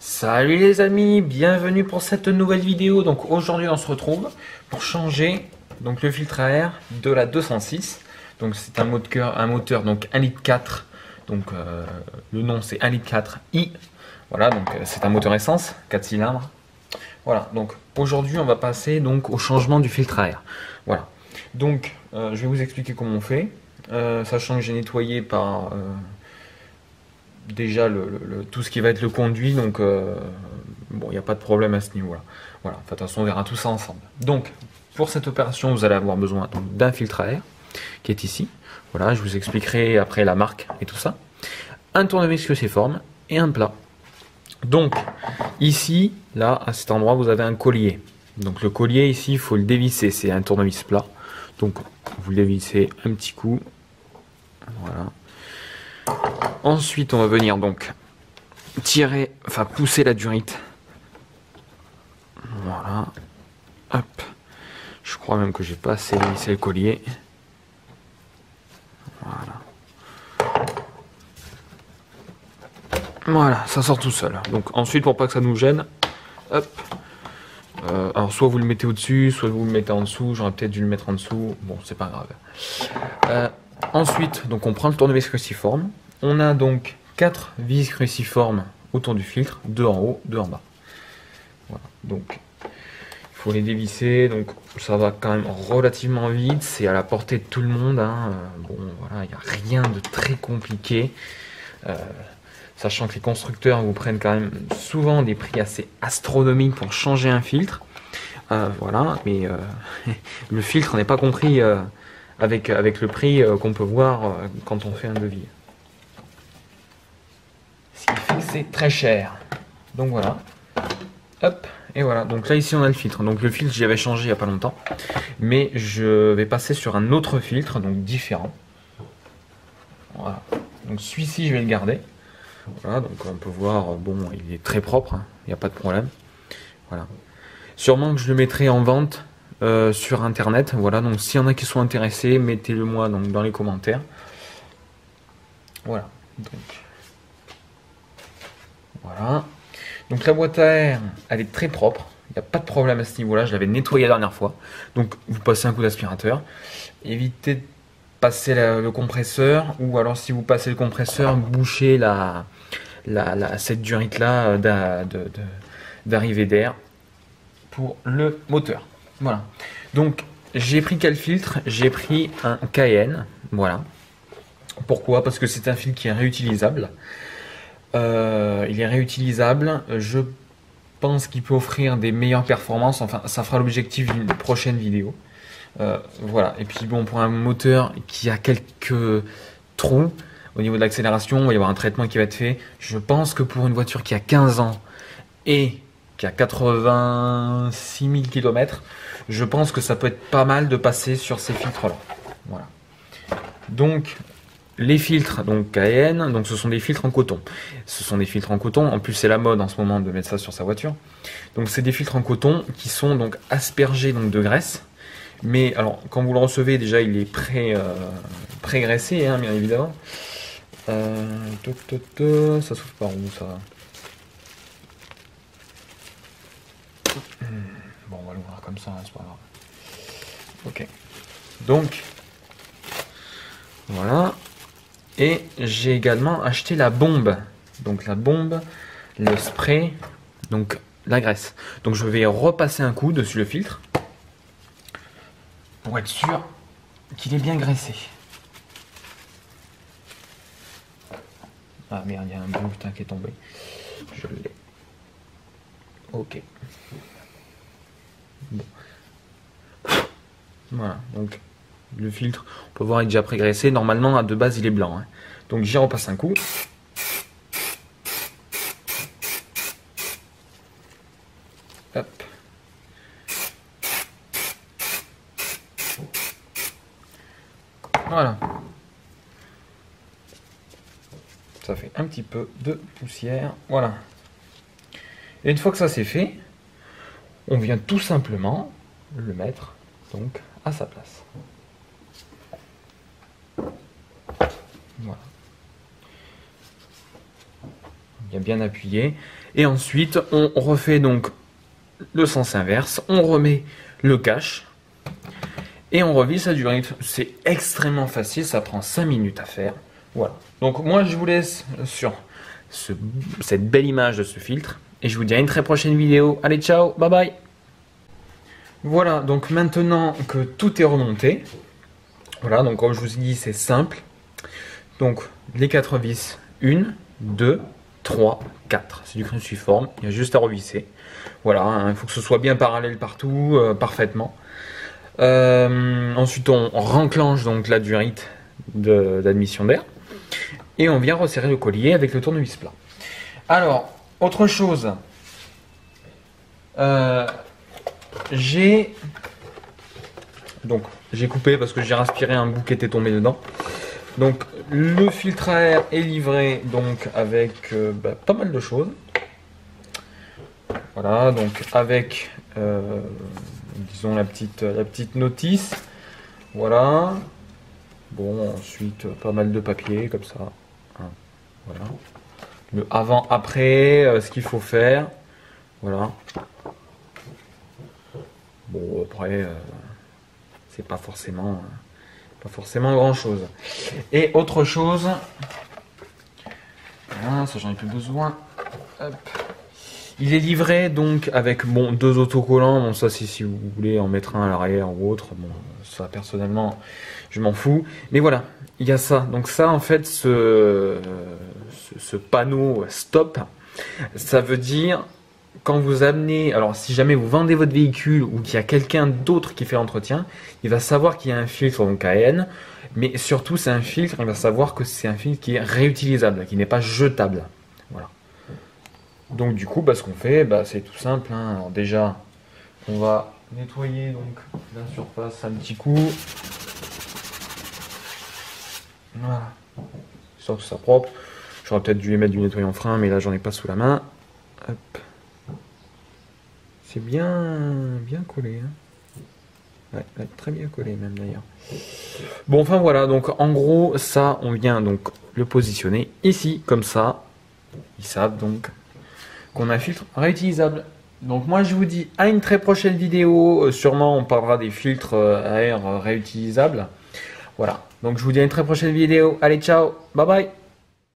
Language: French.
Salut les amis, bienvenue pour cette nouvelle vidéo. Donc aujourd'hui on se retrouve pour changer donc le filtre à air de la 206. Donc c'est un moteur donc 1,4 litre. Donc le nom c'est 1,4 litre I. Voilà, donc c'est un moteur essence 4 cylindres. Voilà, donc aujourd'hui on va passer donc au changement du filtre à air. Voilà. Donc je vais vous expliquer comment on fait. Sachant que j'ai nettoyé par déjà tout ce qui va être le conduit, donc bon, il n'y a pas de problème à ce niveau-là. Voilà, de toute façon, on verra tout ça ensemble. Donc, pour cette opération, vous allez avoir besoin d'un filtre à air qui est ici. Voilà, je vous expliquerai après la marque et tout ça. Un tournevis cruciforme et un plat. Donc, ici, là, à cet endroit, vous avez un collier. Donc, le collier, ici, il faut le dévisser. C'est un tournevis plat. Donc, vous le dévissez un petit coup. Voilà. Ensuite, on va venir donc tirer, enfin pousser la durite. Voilà. Hop. Je crois même que j'ai pas assez vissé le collier. Voilà. Voilà, ça sort tout seul. Donc ensuite, pour pas que ça nous gêne, hop. Alors soit vous le mettez au-dessus, soit vous le mettez en dessous. J'aurais peut-être dû le mettre en dessous. Bon, c'est pas grave. Ensuite, donc on prend le tournevis cruciforme. On a donc 4 vis cruciformes autour du filtre, 2 en haut, 2 en bas. Voilà. Donc il faut les dévisser, donc ça va quand même relativement vite, c'est à la portée de tout le monde. Hein. Bon voilà, il n'y a rien de très compliqué. Sachant que les constructeurs vous prennent quand même souvent des prix assez astronomiques pour changer un filtre. Voilà, mais le filtre n'est pas compris avec le prix qu'on peut voir quand on fait un devis. Ce qui fait que c'est très cher. Donc voilà. Hop. Et voilà. Donc là ici on a le filtre. Donc le filtre j'y avais changé il n'y a pas longtemps. Mais je vais passer sur un autre filtre, donc différent. Voilà. Donc celui-ci je vais le garder. Voilà. Donc on peut voir, bon il est très propre. Hein, il n'y a pas de problème. Voilà. Sûrement que je le mettrai en vente sur internet. Voilà. Donc s'il y en a qui sont intéressés, mettez-le moi donc, dans les commentaires. Voilà. Donc. Voilà. Donc la boîte à air, elle est très propre. Il n'y a pas de problème à ce niveau-là. Je l'avais nettoyée la dernière fois. Donc vous passez un coup d'aspirateur. Évitez de passer le compresseur. Ou alors si vous passez le compresseur, bouchez cette durite-là d'arrivée d'air pour le moteur. Voilà. Donc j'ai pris quel filtre? J'ai pris un KN. Voilà. Pourquoi? Parce que c'est un filtre qui est réutilisable. Il est réutilisable. Je pense qu'il peut offrir des meilleures performances. Enfin, ça fera l'objectif d'une prochaine vidéo. Voilà. Et puis bon, pour un moteur qui a quelques trous au niveau de l'accélération, il va y avoir un traitement qui va être fait. Je pense que pour une voiture qui a 15 ans et qui a 86 000 km, je pense que ça peut être pas mal de passer sur ces filtres-là. Voilà. Donc, les filtres, donc KN, donc ce sont des filtres en coton. Ce sont des filtres en coton. En plus, c'est la mode en ce moment de mettre ça sur sa voiture. Donc, c'est des filtres en coton qui sont donc aspergés donc de graisse. Mais alors, quand vous le recevez, déjà, il est pré-graissé, hein, bien évidemment. Ça s'ouvre par où ça? Bon, on va l'ouvrir comme ça, hein, c'est pas grave. Ok. Donc, voilà. Et j'ai également acheté la bombe. Donc la bombe, le spray, donc la graisse. Donc je vais repasser un coup dessus le filtre pour être sûr qu'il est bien graissé. Ah merde, il y a un bout putain qui est tombé. Je l'ai. Ok. Bon. Voilà, donc le filtre, on peut voir, il est déjà pré-graissé. Normalement, de base, il est blanc. Hein. Donc j'y repasse un coup. Hop. Voilà. Ça fait un petit peu de poussière. Voilà. Et une fois que ça c'est fait, on vient tout simplement le mettre donc à sa place. Voilà. il y a bien appuyé. Et ensuite, on refait donc le sens inverse, on remet le cache et on revisse à du rythme. C'est extrêmement facile, ça prend 5 minutes à faire. Voilà. Donc moi je vous laisse sur cette belle image de ce filtre et je vous dis à une très prochaine vidéo. Allez, ciao, bye bye. Voilà, donc maintenant que tout est remonté, voilà, donc comme je vous ai dit, c'est simple. Donc les 4 vis, 1, 2, 3, 4. C'est du cruciforme, il y a juste à revisser. Voilà, hein, il faut que ce soit bien parallèle partout, parfaitement. Ensuite, on renclenche donc la durite d'admission d'air. Et on vient resserrer le collier avec le tournevis plat. Alors, autre chose. J'ai coupé parce que j'ai aspiré un bout qui était tombé dedans. Donc le filtre à air est livré donc avec pas mal de choses. Voilà, donc avec disons la petite notice. Voilà. Bon, ensuite pas mal de papier comme ça. Voilà. Le avant-après, ce qu'il faut faire. Voilà. Bon, après, c'est pas forcément grand chose. Et autre chose, voilà, ça j'en ai plus besoin. Hop. Il est livré donc avec deux autocollants. Bon, ça c'est si vous voulez en mettre un à l'arrière ou autre. Bon, ça personnellement, je m'en fous. Mais voilà, il y a ça. Donc ça en fait, ce panneau stop, ça veut dire quand vous amenez, alors si jamais vous vendez votre véhicule ou qu'il y a quelqu'un d'autre qui fait l'entretien, il va savoir qu'il y a un filtre donc AN, mais surtout c'est un filtre, il va savoir que c'est un filtre qui est réutilisable, qui n'est pas jetable. Voilà. Donc du coup, ce qu'on fait, c'est tout simple. Hein. Alors déjà, on va nettoyer donc la surface un petit coup. Voilà. Histoire que ça soit propre. J'aurais peut-être dû les mettre du nettoyant frein, mais là j'en ai pas sous la main. Hop. C'est bien collé. Hein. Ouais, très bien collé même d'ailleurs. Bon, enfin voilà, donc en gros, ça, on vient donc le positionner ici, comme ça. Ils savent donc qu'on a un filtre réutilisable. Donc moi je vous dis à une très prochaine vidéo. Sûrement on parlera des filtres à air réutilisables. Voilà, donc je vous dis à une très prochaine vidéo. Allez, ciao, bye bye.